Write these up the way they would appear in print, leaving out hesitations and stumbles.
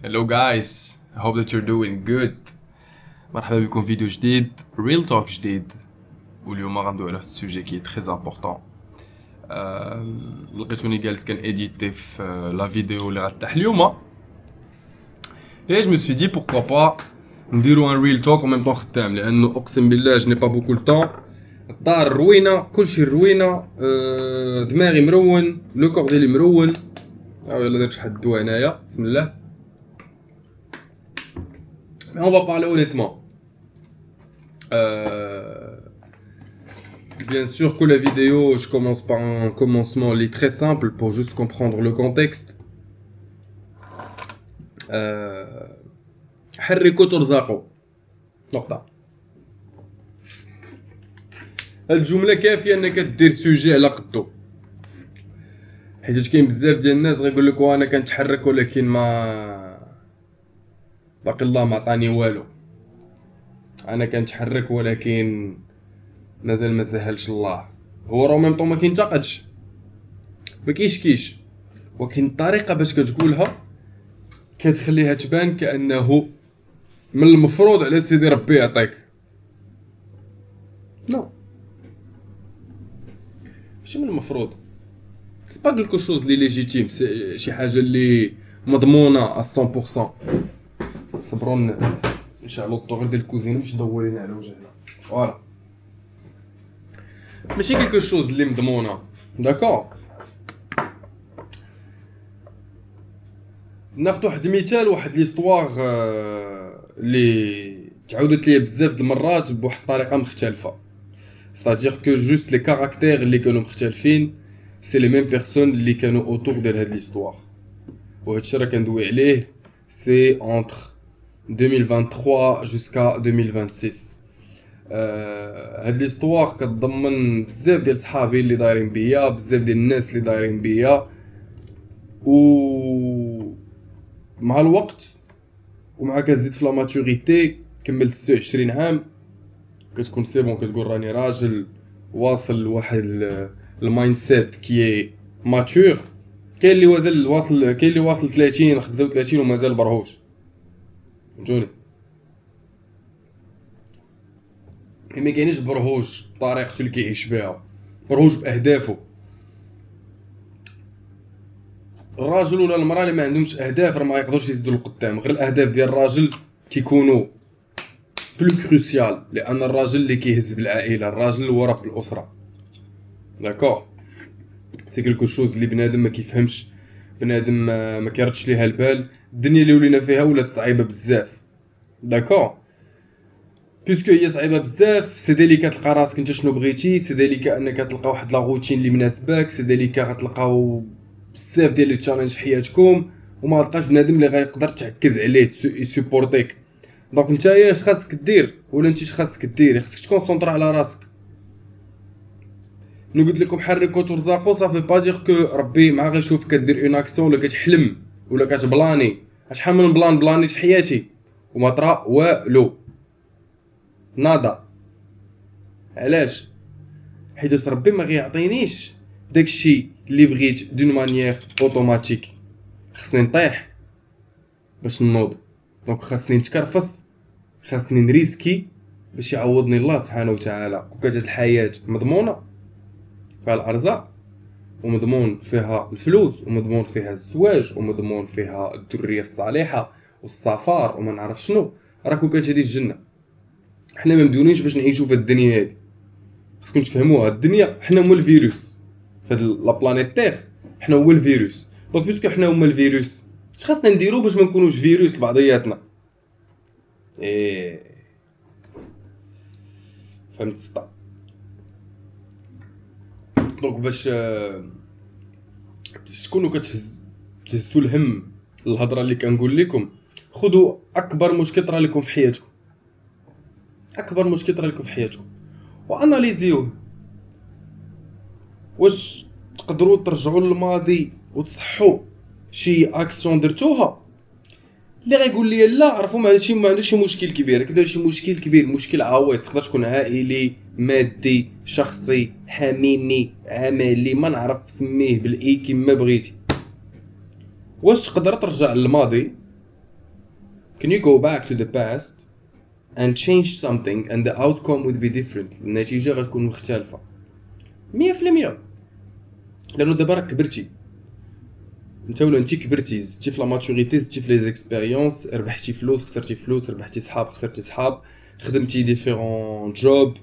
Hello guys, I hope that you're doing good. مرحبا بكم فيديو جديد Real Talk جديد. واليوم غندوي على واحد السوجي كي تري امبورطون. لقيتوني جالس كان اديتي في لا فيديو اللي غتطيح اليوم. Et je me suis dit pourquoi pas نديرو un real talk en même temps خدام لانه اقسم بالله je n'ai pas beaucoup le temps. الدار روينه كلشي روينه دماغي مرون لو كور ديالي مرون. يلا درت واحد الدواء هنايا بسم الله. Mais on va parler honnêtement. Bien sûr que la vidéo, je commence par un commencement très simple pour juste comprendre le contexte. حركوا ترزقوا نقطة. الجملة كافية انك دير سوجي على قدو. حيت كاين بزاف ديال الناس غيقول لك وانا كنتحرك ولكن ما باقي الله ما عطاني والو. انا كنتحرك ولكن مازال ما سهلش الله. هو راه ميم طون ما كينتقدش ما كيشكيش، ولكن الطريقه باش كتقولها كتخليها تبان كانه من المفروض على سيدي ربي يعطيك. نو ماشي من المفروض، سي با كلكو شوز لي ليجيتيم، شي حاجه اللي مضمونه 100%. صبروا نشعلوا الطوغ ديال الكوزينه باش ندور لينا على وجهنا. فوالا ماشي كلكو شوز اللي مضمونه. داكور، ناخذ واحد المثال، واحد ليستواغ اللي تعاودت ليا بزاف د المرات بواحد الطريقه مختلفه. ستادير كو جوست لي كاركتير اللي كانوا مختلفين سي لي ميم بيرسون اللي كانوا اوتور ديال هاد ليستواغ. وهادشي راه كندوي عليه سي اونتر 2023 jusqu'à 2026. هاد ليستواغ كتضمن بزاف ديال صحابي اللي دايرين بيا، بزاف ديال الناس اللي دايرين بيا، و مع الوقت ومع كتزيد في لا ماتوريتي كملت 26 عام كتكون سي بون، كتقول راني راجل واصل لواحد المايند سيت كي ماتور. كاين اللي واصل كاين اللي واصل 30 35 ومازال برهوش. فهمتوني؟ ما كاينش برهوش بطريقته اللي كيعيش بها، برهوش باهدافه. الراجل ولا المراه اللي ما عندهمش اهداف راه ما يقدروش يزيدوا لقدام. غير الاهداف ديال الراجل كيكونوا بلو كروسيال، لان الراجل اللي كيهز بالعائله، الراجل هو رب الاسره. داكور، سي كلكو شوز اللي بنادم ما كيفهمش، بنادم ما كيردش ليها البال. الدنيا اللي ولينا فيها ولات صعيبه بزاف. داكور، بيسكو هي صعيبه بزاف، سي ديليكا تلقى راسك انت شنو بغيتي، سي ديليكا انك تلقى واحد لا روتين اللي مناسبك، سي ديليكا غتلقاو بزاف ديال لي تشالنج في حياتكم وما لقاش بنادم اللي غيقدر تعكز عليه يسوبورتيك. دونك نتايا اش خاصك دير ولا انت اش خاصك ديري؟ خاصك تكونسونطرا على راسك. نو قلت لكم حركوا ترزقوا، صافي با دير كو ربي مع غيشوف كدير اون اكسيون ولا كتحلم ولا كتبلاني. شحال من بلانيت في حياتي وما طرا والو، نادا. علاش؟ حيت ربي ما غيعطينيش داكشي اللي بغيت دون مانيير اوتوماتيك. خصني نطيح باش نوض، دونك خاصني نتكرفص، خاصني نريسكي باش يعوضني الله سبحانه وتعالى. وكانت الحياه مضمونه فيها الارزاق، ومضمون فيها الفلوس، ومضمون فيها الزواج، ومضمون فيها الذريه الصالحه والسفر وما نعرف شنو. راكو كانت هذه الجنه. حنا ما مديونينش باش نعيشوا في الدنيا هذه. خصكم تفهموها، الدنيا حنا هما الفيروس في هاد لا بلانيت تيغ. حنا هو الفيروس، دونك بيسكو حنا هما الفيروس اش خاصنا نديرو باش ما نكونوش فيروس لبعضياتنا؟ فهمت السطا؟ دونك باش تكونوا تهزوا الهم الهضره اللي كنقول لكم، خذوا اكبر مشكل طرا لكم في حياتكم، اكبر مشكل طرا لكم في حياتكم واناليزيوه. واش تقدروا ترجعوا للماضي وتصحوا شي اكسيون درتوها؟ اللي غيقول لي لا، عرفوا ما عندوش شي مشكل كبير. كدا شي مشكل كبير، مشكل عويص، تقدر تكون عائلي، مادي، شخصي، حميمي، عملي، ما نعرف سميه بالاي كيما بغيتي. واش تقدر ترجع للماضي can you go back to the past and change something and the outcome would be different. النتيجة غتكون مختلفة 100%. لأنه دابا راك كبرتي انت ولا انتي كبرتي، زدتي في لا ماتوريتي، زدتي في لي زيكسبيريونس، ربحتي فلوس خسرتي فلوس، ربحتي صحاب خسرتي صحاب، خدمتي ديفيرون جوب،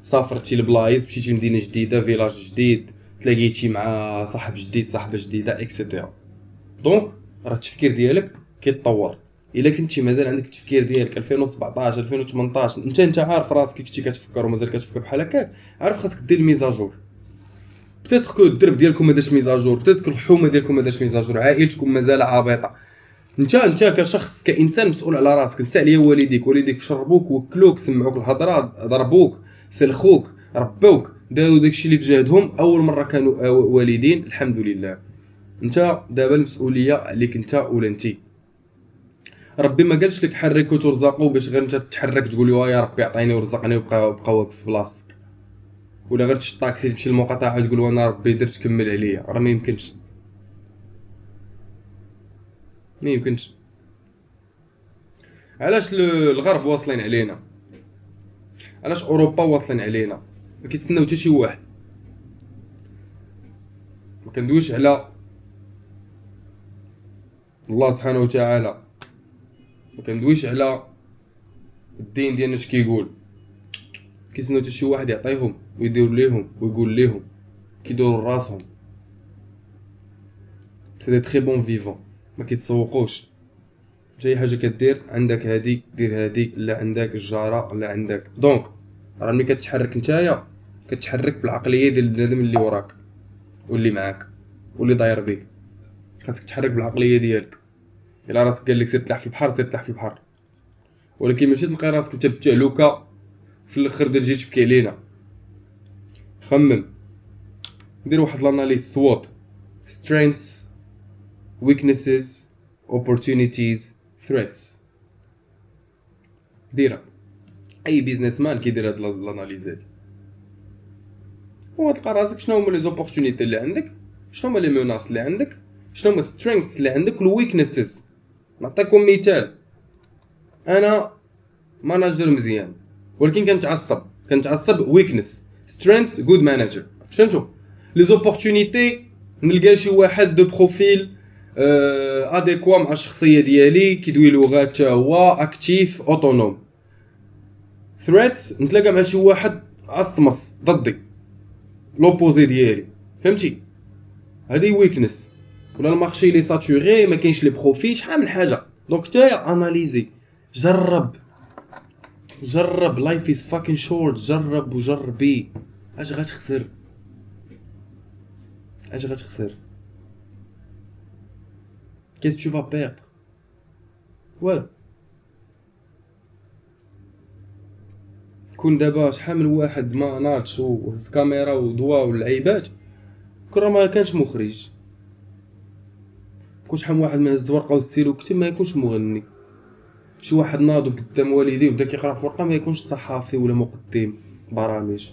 سافرتي لبلايص، مشيتي لمدينه جديده، فيلاج جديد، تلاقيتي مع صاحب جديد، صاحبه جديده اكسيتيرا. دونك راه التفكير ديالك كيتطور. الا كنتي مازال عندك التفكير ديالك 2017 2018 انت عارف راسك كنتي كتفكر ومازال كتفكر بحال هكاك، عارف خاصك دير الميزاجور. بتيت كو الدرب ديالكم ما داش ميزاجور، بتيت كو الحومه ديالكم ما داش ميزاجور، عائلتكم مازال عابطه. انت كشخص كانسان مسؤول على راسك. نسى عليا والديك شربوك وكلوك سمعوك الهضره، ضربوك سلخوك ربوك داروا داكشي اللي في جهدهم. اول مره كانوا والدين الحمد لله. انت دابا المسؤوليه عليك انت ولا انتي. ربي ما قالش لك حرك وترزقوا باش غير انت تحرك تقول له يا ربي عطيني ورزقني وبقى واقف في بلاصتك، ولا غير تشد طاكسي تمشي للمقاطعه وتقول انا ربي درت كمل عليا. راه ما يمكنش، ما يمكنش. علاش الغرب واصلين علينا؟ علاش اوروبا واصلين علينا؟ ما كيتسناو حتى شي واحد. ما كندويش على الله سبحانه وتعالى، ما كندويش على الدين ديالنا اش كيقول. كيتسناو حتى شي واحد يعطيهم ويدير ليهم ويقول ليهم كيدوروا راسهم. سي دي تري بون فيفون، ما كيتسوقوش. اي حاجه كدير عندك هادي دير هادي، لا عندك الجاره، لا عندك. دونك راه ملي كتحرك نتايا كتحرك بالعقليه ديال البنادم اللي وراك واللي معاك واللي داير بيك. خاصك تحرك بالعقليه ديالك. الا راسك قال لك سير تلاح في البحر سير تلاح في البحر، ولكن ماشي تلقى راسك انت بتعلوكه في الاخر دير جي تبكي علينا. خمم، دير واحد لاناليز سووت strengths weaknesses opportunities threats. ديرها. اي بيزنس مان كيدير هاد لاناليز هادي، وتلقى راسك شنو هما لي زوبورتونيتي اللي عندك، شنو هما لي موناس اللي عندك، شنو هما سترينغثs اللي عندك والويكنسز. نعطيكم مثال. انا ماناجر مزيان ولكن كنتعصب ويكنس. سترينغث جود ماناجر. فهمتوا؟ لي زوبورتونيتي نلقى شي واحد دو بروفيل اديكوا مع الشخصيه ديالي، كيدوي لغات حتى هو اكتيف اوتونوم. ثريتس نتلاقى مع شي واحد عصمص ضدي لوبوزي ديالي. فهمتي؟ هذه ويكنس. ولا المارشي لي ساتوري ما كاينش لي بروفي، شحال من حاجه. دونك تايا اناليزي، جرب لايف از فاكين شورت. جرب وجربي. اش غتخسر؟ Qu'est-ce que tu vas perdre? والو. كون دابا شحال من واحد ما ناضش وهز كاميرا ودوا واللعيبات كون ما كانش مخرج. كون شحال من واحد ما هز ورقه وستيلو وكتب ما يكونش مغني. شي واحد ناض قدام والديه وبدا كيقرا في ورقه ما يكونش صحافي ولا مقدم برامج.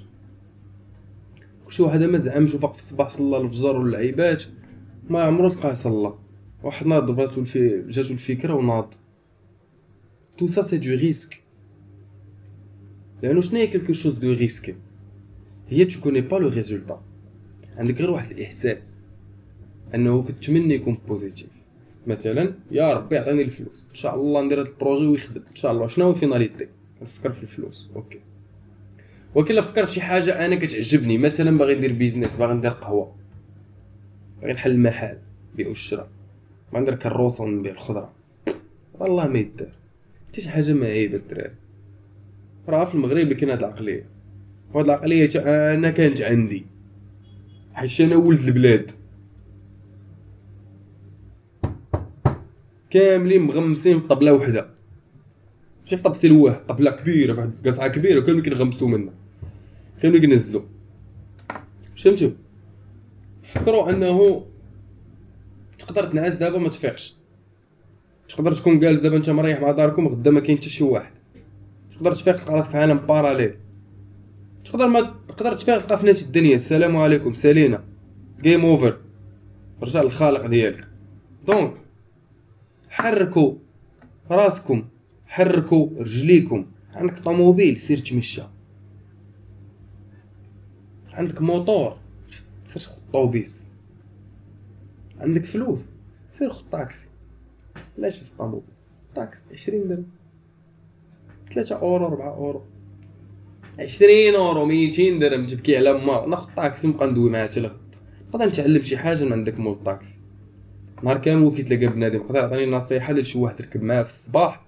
شي واحد ما زعمش وفاق في الصباح صلى الفجر واللعيبات ما عمرو تلقاه صلى. واحد ناض جاتو الفكره وناض. تو سا سي دو ريسك. لانه شنو هي كلكو شوز دو ريسك؟ هي تو كوني با لو ريزولطا، عندك غير واحد الاحساس انه كتمنى يكون بوزيتيف. مثلا يا ربي عطيني الفلوس ان شاء الله ندير هذا البروجي ويخدم ان شاء الله. شنو هو فيناليتي؟ كنفكر في الفلوس. اوكي. ولكن لا فكرت في شي حاجه انا كتعجبني، مثلا باغي ندير بيزنس، باغي ندير قهوه، باغي نحل محل بيع والشراء، باغي ندير كروسه ونبيع الخضره، والله ما يدار حتى شي حاجه ما عيبه الدراري. راه في المغرب اللي كاين هاد العقليه، وهاد العقليه انا كانت عندي حيت انا ولد البلاد كاملين مغمسين في طبله وحده، ماشي في طبسيل واحد، طبله كبيره فواحد القصعه كبيره وكاملين كنغمسوا منها، كاملين كنهزوا. فهمتوا؟ فكروا انه تقدر تنعس دابا ما تفيقش، تقدر تكون جالس دابا انت مريح مع داركم غدا ما كاين حتى شي واحد، تقدر تفيق تلقى راسك في عالم باراليل، تقدر تفيق تلقى في ناس الدنيا السلام عليكم سالينا جيم اوفر، رجع للخالق ديالك. دونك حركوا راسكم حركوا رجليكم. عندك طوموبيل سير تمشى، عندك موطور سير خد طوبيس، عندك فلوس سير خد طاكسي. علاش في اسطنبول طاكسي 20 درهم، 3 اورو 4 اورو، 20 اورو 200 درهم تبكي على ما ناخذ طاكسي نبقى ندوي معاه حتى لغد. نقدر نتعلم شي حاجه من عندك مول الطاكسي. نهار كامل كيتلاقى بنادم يقدر يعطيني نصيحه لشي واحد ركب معاه في الصباح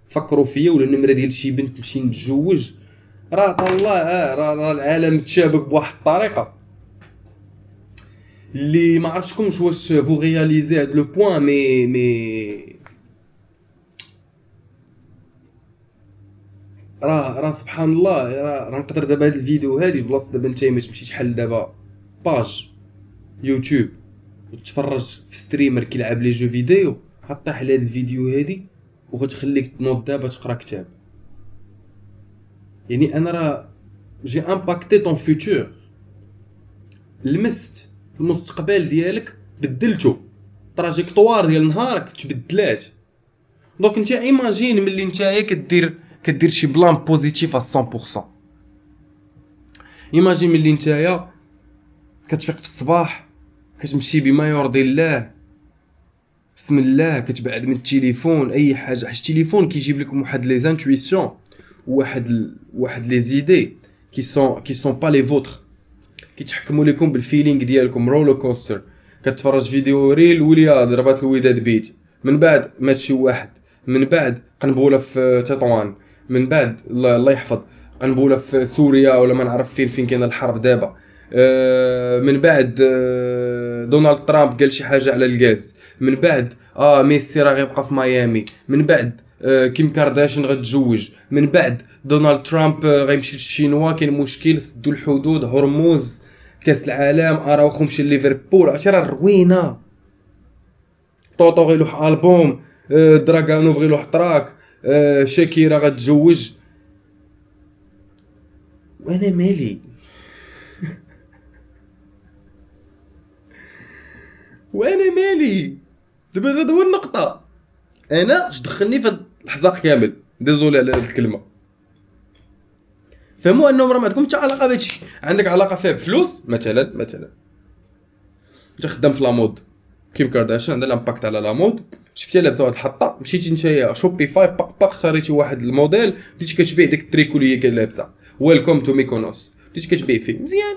فكروا فيا ولا النمره ديال شي بنت نمشي نتزوج. راه الله راه العالم تشابك بواحد الطريقه اللي ما عرفتكمش واش فو رياليزي هاد لو بوين. مي راه سبحان الله. راه نقدر دابا هاد الفيديو هادي بلاصه دابا نتايا ما تمشيش حل دابا باج يوتيوب وتتفرج في ستريمر كيلعب لي جو فيديو، غطيح على هاد الفيديو هادي وغتخليك تنوض دابا تقرا كتاب. يعني انا راه جي امباكتي طون فيتور، لمست المستقبل ديالك، بدلتو تراجيكتوار ديال نهارك تبدلات. دونك انت ايماجين ملي نتايا كدير شي بلان بوزيتيف 100%. ايماجين ملي نتايا كتفيق في الصباح كتمشي بما يرضي الله، بسم الله، كتبعد من التليفون اي حاجه، حيت التليفون كيجيب لكم واحد لي زانتويسيون واحد لي زيدي كي سون با لي فوتر، كيتحكموا لكم بالفيلينغ ديالكم. رولو كوستر، كتفرج فيديو ريل وليا ضربات الوداد بيت، من بعد مات شي واحد، من بعد قنبوله في تطوان، من بعد الله يحفظ قنبوله في سوريا ولا ما نعرف فين كاينه الحرب دابا، من بعد دونالد ترامب قال شي حاجه على الغاز، من بعد ميسي راه غيبقى في ميامي، من بعد كيم كارداشيان غتزوج، من بعد دونالد ترامب غيمشي للشينوا كاين مشكل سدوا الحدود، هرموز، كاس العالم، اراوخو مشى ليفربول. عرفتي راه روينه. طوطو غيلوح البوم، دراغانوف غيلوح تراك، شاكيرا غتزوج. وانا مالي وانا مالي دابا هذا هو النقطه. انا اش دخلني في الحزاق كامل، ديزولي على هذه الكلمه. فهموا انهم راه ما عندكم حتى علاقه بهادشي. عندك علاقه فيها بفلوس مثلا انت خدام في لامود، كيم كارداشيان عندها الامباكت على لامود، شفتيها لابسه واحد الحطه، مشيتي نتايا شوبيفاي باق شريتي واحد الموديل، بديتي كتبيع ديك التريكو اللي هي كاين لابسه، ويلكم تو ميكونوس، بديتي كتبيع فيه مزيان.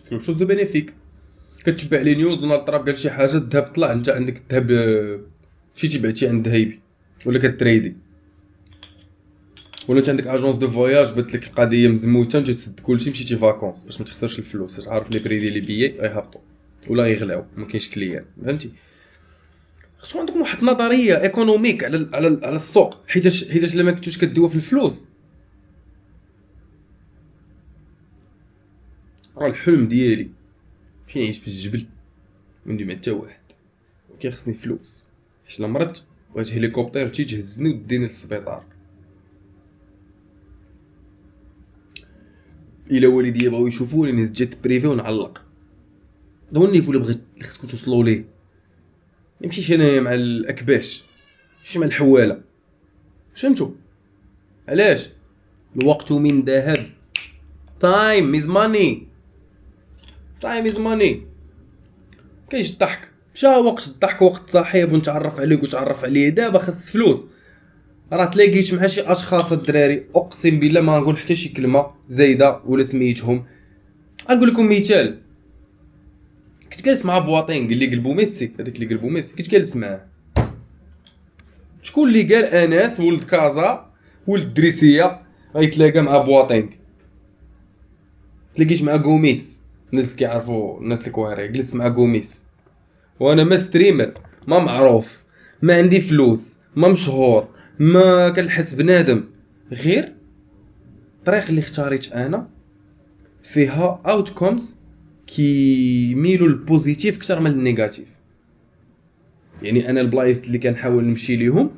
سي شوز دو بينيفيك. كتبع لي نيوز دونالد ترامب قال شي حاجه، الذهب طلع، انت عندك الذهب مشيتي بعتي عند هايبي ولا كتريدي، ولا انت عندك اجونس دو فواياج بات لك قضيه مزموته، نجي تسد كلشي مشيتي فاكونس باش ما تخسرش الفلوس، عارف لي بري ديال لي بيي غيهبطوا ولا غيغلاو، ما كاينش كليان، فهمتي. خصو عندكم واحد النظريه ايكونوميك على السوق، حيتاش لما كنتوش كديوها في الفلوس. راه الحلم ديالي ماشي نعيش في الجبل وندوي مع حتى واحد، وكيخصني فلوس، حيت لا مرضت بغيت هليكوبتر تجي تهزني وديني للسبيطار. الا والديا بغاو يشوفوني نهز جيت بريفي ونعلق. هذا هو النيفو اللي بغيت اللي خصكم توصلوا ليه. ما نمشيش انا مع الاكباش، نمشي مع الحواله. فهمتوا علاش؟ الوقت من ذهب. تايم از ماني، تايم از ماني. كاينش الضحك، مشى وقت الضحك، وقت صاحب ونتعرف عليك وتعرف عليه. دابا خاص فلوس. راه تلاقيت مع شي اشخاص الدراري، اقسم بالله ما نقول حتى شي كلمه زايده ولا سميتهم. نقول لكم مثال، كنت جالس مع بواطين اللي قلبو ميسي، هذاك اللي قلبو ميسي كنت جالس معاه. شكون اللي قال انس ولد كازا ولد دريسيه غيتلاقى مع بواطين؟ تلاقيت مع غوميس، الناس كيعرفوا الناس الكواري، جلست مع غوميس وانا ما ستريمر، ما معروف، ما عندي فلوس، ما مشهور، ما كنحس بنادم، غير الطريق اللي اختاريت انا فيها اوتكمز كيميلوا للبوزيتيف اكثر من النيجاتيف. يعني انا البلايص اللي كنحاول نمشي ليهم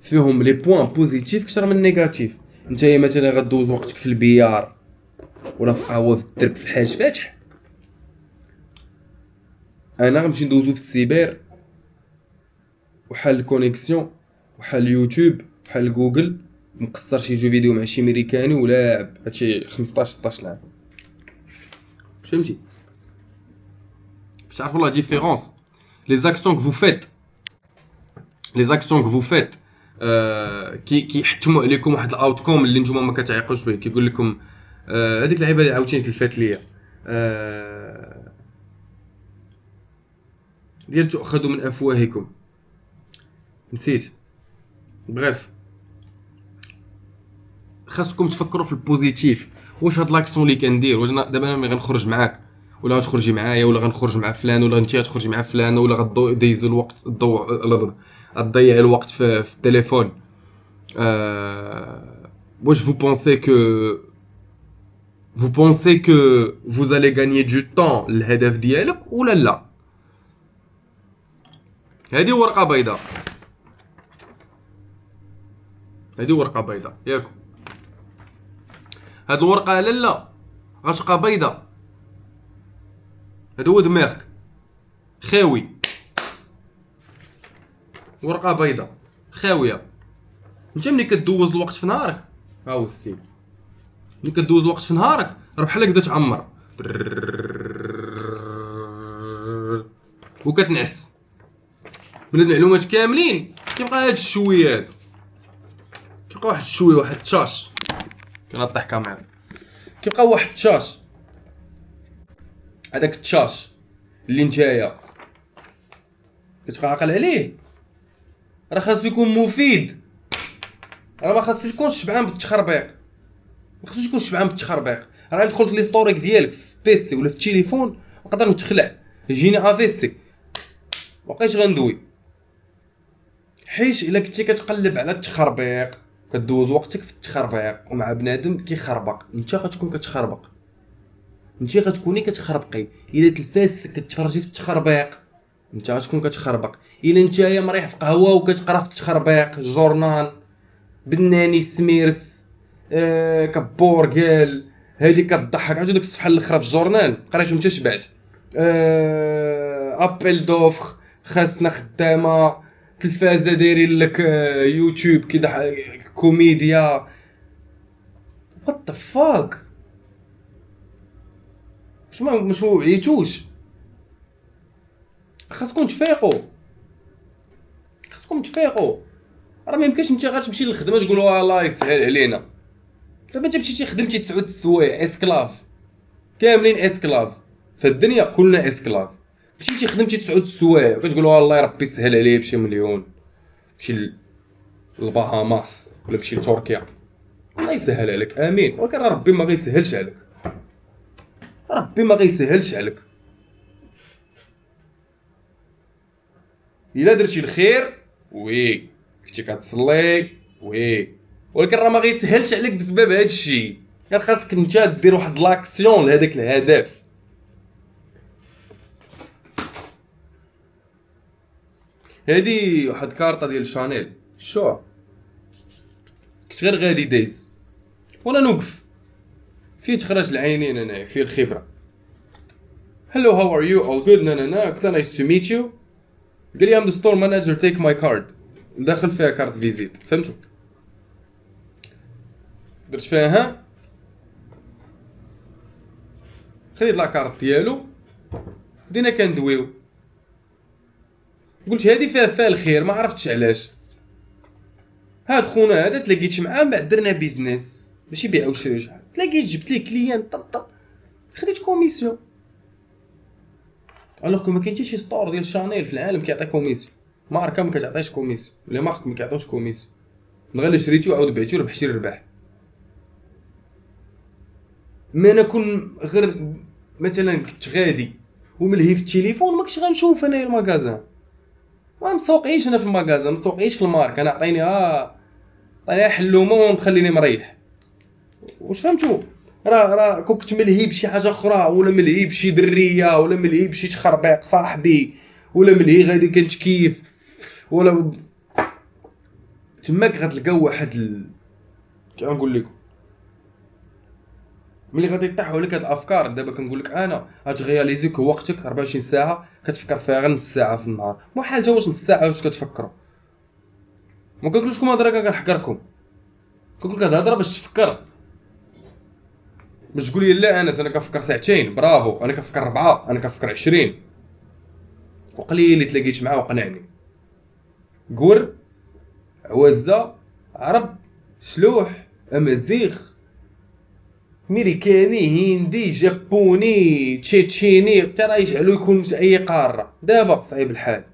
فيهم لي بوين بوزيتيف اكثر من نيجاتيف. نتايا مثلا غدوز وقتك في البيار ولا في قهوه في الدرب في الحاج فاتح، انا غنمشي ندوزو في السيبر وحال الكونيكسيون وحال اليوتيوب وحال جوجل، مقصر شي جو فيديو مع شي امريكاني ولاعب هادشي 15 16 عام. فهمتي؟ باش تعرفوا لا ديفيرونس لي زاكسيون كو فو فيت، لي زاكسيون كو فو فيت كيحتموا عليكم واحد الاوتكوم اللي نتوما ما كتعيقوش به. كيقول لكم هذيك اللعيبه اللي عاوتاني تلفات ليا ديال تؤخذوا من افواهكم، نسيت. بغيف خاصكم تفكروا في البوزيتيف. واش هاد لاكسيون اللي كندير، واش دابا انا ملي غنخرج معاك ولا غتخرجي معايا ولا غنخرج مع فلان ولا انت غتخرجي مع فلان ولا غدوز الوقت تضيع الوقت في التليفون، واش vous pensez que vous allez gagner du temps الهدف ديالك ولا لا؟ هذه ورقه بيضاء، هذه ورقه بيضاء ياكم. هاد الورقه لا غتبقى بيضاء، هذا هو دماغك خاوي، ورقه بيضاء خاويه. انت ملي كدوز الوقت في نهارك، ها هو السين، ملي كدوز الوقت في نهارك راه بحال هكذا تعمر وكتنعس من المعلومات كاملين. كيبقى هاد الشويه هذا، كيبقى واحد الشويه، واحد التشاش، كنطيح كاميرا، كيبقى واحد التشاش. هذاك التشاش اللي نتايا كتبقى عاقل عليه راه خاصو يكون مفيد، راه ما خاصوش يكون شبعان بالتخربيق، ما خاصوش يكون شبعان بالتخربيق. راه دخلت ليستوريك ديالك في بيسي ولا في التليفون نقدر نتخلع، يجيني افيسي وبقيت غندوي. حيت الا كنتي كتقلب على التخربيق كدوز وقتك في التخربيق ومع بنادم كيخربق، انت غتكون كتخربق، انت غتكوني كتخربقي. الا تلفاز كتفرجي في التخربيق انت غتكون كتخربق. الا نتايا مريح في قهوه وكتقرا في التخربيق جورنال بناني سميرس كبور قال هادي كتضحك، عاود داك الصفحه الاخرى في الجورنال قريتو انت شبعت. ابل دوفر خاصنا خدامه، تلفازه دايرين لك يوتيوب كيضحك كوميديا. وات ذا فاك، مش وعيتوش؟ خاصكم تفيقوا، خاصكم تفيقوا. راه ما يمكنش انت غتمشي للخدمه تقول الله يسهل علينا. دابا انت مشيتي خدمتي 9 السوايع اسكلاف، كاملين اسكلاف في الدنيا، كلنا اسكلاف. مشيتي خدمتي 9 السوايع كتقول الله ربي يسهل عليا بشي مليون، مشي للبهاماس ولا مشي لتركيا، الله يسهل عليك امين. ولكن ربي ما غيسهلش عليك، ربي ما غيسهلش عليك. الا درتي الخير وي كنتي كتصلي وي، ولكن راه ما غيسهلش عليك بسبب هذا الشيء. كان خاصك انت دير واحد لاكسيون لهذاك الهدف. هادي واحد كارطه ديال شانيل، شو كنت غير غادي دايز وانا نوقف فين تخرج العينين انايا في الخبره. hello how are you all good نا قلت nice to meet you. قال لي I'm the store manager take my card. داخل فيها كارت فيزيت، فهمتوا؟ درت فيها ها خديت لا كارت ديالو بدينا كندويو. قلت هادي فيها الخير، ما عرفتش علاش. هاد خونا هذا تلاقيت معاه من بعد درنا بيزنس ماشي بيع وشري، شحال تلاقيت جبت لي كليان طب خديت كوميسيون. الوغ كو ما كاين حتى شي ستور ديال شانيل في العالم كيعطي كوميسيون، ماركه ما كتعطيش كوميسيون، ولا مارك ما كيعطيوش كوميسيون. غير اللي شريتو عاود بعتو ربحتي الربح. ما انا كون غير مثلا كنت غادي وملهي في التليفون ما كنتش غنشوف انايا المغازان، ما مسوقيش انا في المغازان، مسوقيش في الماركه. انا عطيني عطيني حلومه ومخليني مريح. واش فهمتوا؟ راه كنت ملهي بشي حاجه اخرى، ولا ملهي بشي دريه، ولا ملهي بشي تخربيق صاحبي، ولا ملهي غادي كنتكيف، ولا تماك غتلقاو واحد كيف نقول لكم، ملي غادي يطيحوا لك هاد الافكار. دابا كنقول لك انا غتغياليزيك وقتك 24 ساعه كتفكر فيها غير نص ساعه في النهار. محال تا واش نص ساعه واش كتفكروا. ما كنقولش لكم هضره كنحكركم، كنقول لك هضره باش تفكر، باش تقول لي لا انا كنفكر ساعتين برافو، انا كنفكر 4، انا كنفكر 20. وقليل اللي تلاقيت معاه وقنعني. قور، عوزه، عرب، شلوح، امازيغ، امريكاني، هندي، جابوني، تشيتشيني، ترى يجعلو يكون في اي قاره. دابا صعيب الحال،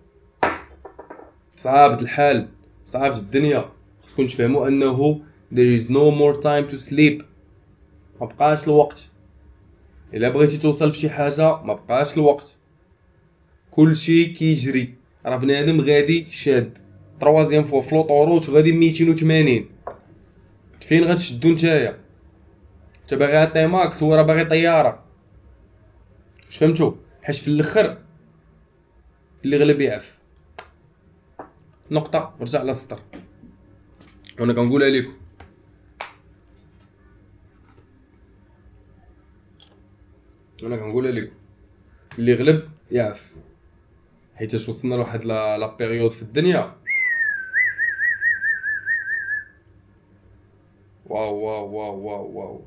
صعبت الحال، صعبت الدنيا. خصكم تفهموا انه there is no more time to sleep. ما بقاش الوقت. الا بغيتي توصل لشي حاجه ما بقاش الوقت. كلشي كيجري. راه بنادم غادي شاد تروازيام فوا فلوطوروت غادي 280. فين غتشدو نتايا؟ انت باغي طي ماكس هو راه باغي طياره. واش فهمتوا؟ حيت في الاخر اللي غلب يعرف. نقطه رجع للسطر. وانا كنقولها لكم، اللي غلب يعرف. حيت وصلنا لواحد لا بيريود في الدنيا. واو واو واو واو واو،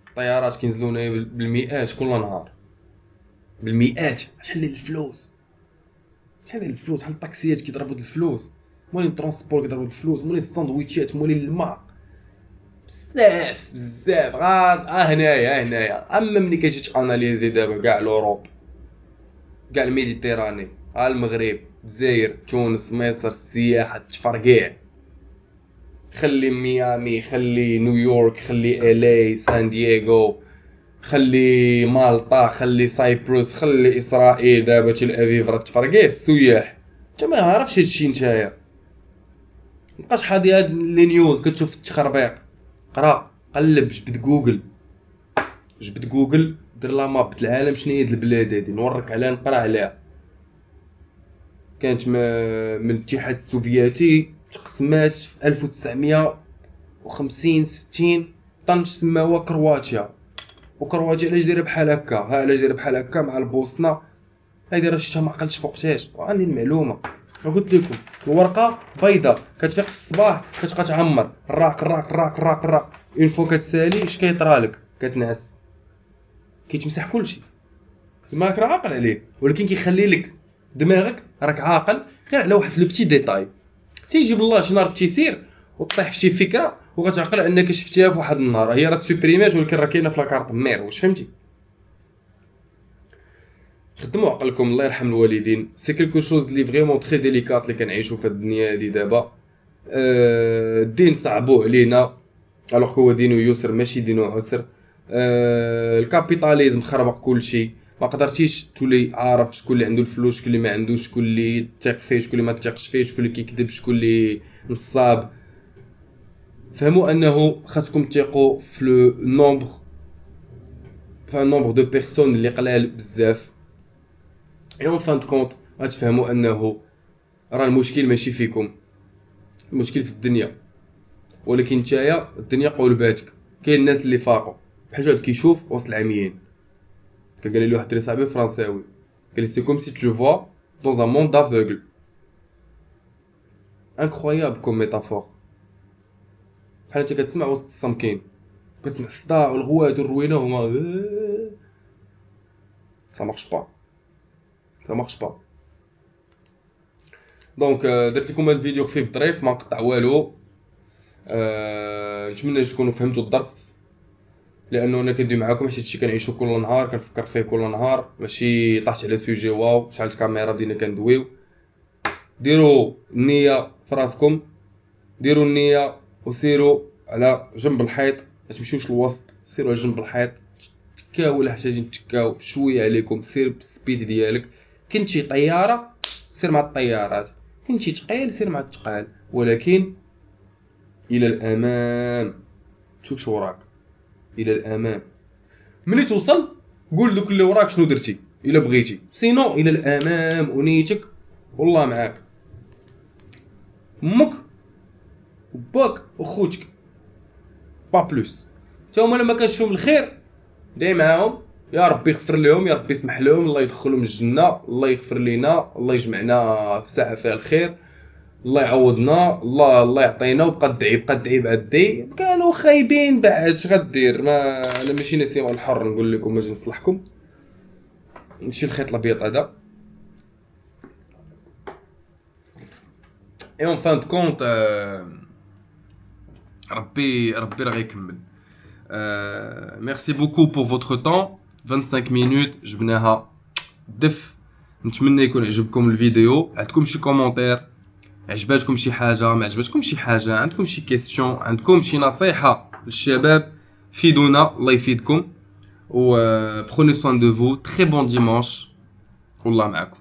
الطيارات كينزلونا بالمئات كل نهار، بالمئات. شحال الفلوس، شحال الفلوس، شحال الطاكسيات كيضربوا الفلوس، مولين ترونسبور كيضربوا الفلوس، مولين الساندويتشات، مولين الماء، بزاف بزاف. هنايا اما ملي كتجي تاناليزي دابا كاع لوروب، كاع الميديتيراني، المغرب، الجزائر، تونس، مصر، السياحه تفرقيع. خلي ميامي، خلي نيويورك، خلي الي، سان دييغو، خلي مالطا، خلي سايبروس، خلي اسرائيل، دابا تل ابيب راه تفرقيع السياح. انت ما عارفش هادشي نتايا. مابقاش حاضي هاد لي نيوز كتشوف التخربيق. قرا، قلب، جبد جوجل، دير لا ماب العالم شنو هي هاد البلاد هادي، نورك عليها، نقرا عليها. كانت من الاتحاد السوفيتي، تقسمات في 1950 60 طنج سماوها كرواتيا. وكرواتيا علاش دايره بحال هكا؟ علاش دايره بحال هكا مع البوسنه؟ هادي راه شفتها ما عقلتش فوقتاش، وعندي المعلومه. قلت لكم الورقه بيضاء كتفيق في الصباح كتبقى تعمر الراك اون فوا كتسالي اش كيطرالك؟ كتنعس، كيتمسح كلشي. دماغك راه عاقل عليه، ولكن كيخلي لك دماغك راك عاقل غير على واحد لو بتي ديتاي. تيجي بالله شي نهار تيسير وطيح في شي فكره وغتعقل انك شفتيها في واحد النهار، هي راه تسوبريمات ولكن راه كاينه في لاكارت مير. واش فهمتي؟ خدموا عقلكم، الله يرحم الوالدين. سي كلكو شوز اللي فريمون تري ديليكات اللي كنعيشوا في الدنيا هذه دابا. الدين صعبوه علينا الوغ هو دينو يسر ماشي دينو عسر. الكابيتاليزم خربق كلشي. ما قدرتيش تولي عارف شكون اللي عنده الفلوس، شكون اللي ما عندوش، شكون اللي تثق فيه، شكون اللي ما تثقش فيه، شكون اللي كيكذب، شكون اللي نصاب. فهموا انه خاصكم تثقوا في لو نومبر، في ان نومبر دو بيرسون اللي قلال بزاف. اي اون فان كونط غتفهموا انه راه المشكل ماشي فيكم، المشكل في الدنيا. ولكن نتايا الدنيا قلباتك. كاين الناس اللي فاقوا بحال واحد كيشوف وسط العميين. قال لي واحد الدري صاحبي فرنساوي، قال لي سي كوم سي تو فوا دون ان موند افوغل. انكرويابل كوم ميتافور. بحال انت كتسمع وسط الصمكين، كتسمع الصداع والغوات والروينه هما سا مارش با. دونك درت لكم هذا الفيديو خفيف ظريف ما نقطع والو. نتمنى تكونوا فهمتوا الدرس، لانه انا كندوي معاكم حيت هادشي كنعيشو كل نهار، كنفكر فيه كل نهار، ماشي طاحت على سوجي واو شعلت الكاميرا بدينا كندويو. ديروا النيه في راسكم، ديروا النيه وسيروا على جنب الحيط، ما تمشيوش للوسط، سيروا على جنب الحيط. تكاو ولا حاجه تكاو شويه عليكم، سير بالسبيد ديالك. كنتي طياره سير مع الطيارات، كنتي ثقيل سير مع الثقال، ولكن الى الامام. شوف شو وراك، الى الامام. ملي توصل قول لك اللي وراك شنو درتي الا بغيتي، سينو الى الامام ونيتك والله معاك. امك باك وخوتك با بلوس. تا هما لما كنشوفهم الخير داي معاهم، يا ربي يغفر لهم، يا ربي يسمح لهم، الله يدخلهم الجنه، الله يغفر لينا، الله يجمعنا في ساعه فيها الخير، الله يعوضنا، الله يعطينا. وبقى الدعي بقى الدعي بقى الدعي. كانوا خايبين بعد اش غدير؟ ما انا ماشي نسيم الحر نقول لكم اجي نصلحكم. نمشي الخيط الابيض هذا. اي اون فان كونت ربي راه غيكمل. ميرسي بوكو بور فوتر طون. 25 مينوت جبناها دف. نتمنى يكون عجبكم الفيديو. عندكم شي كومونتير؟ عجباتكم شي حاجه؟ ما عجباتكم شي حاجه؟ عندكم شي كيسيون؟ عندكم شي نصيحه للشباب؟ فيدونا، الله يفيدكم. و prenez soin de vous. Très bon dimanche. والله معكم.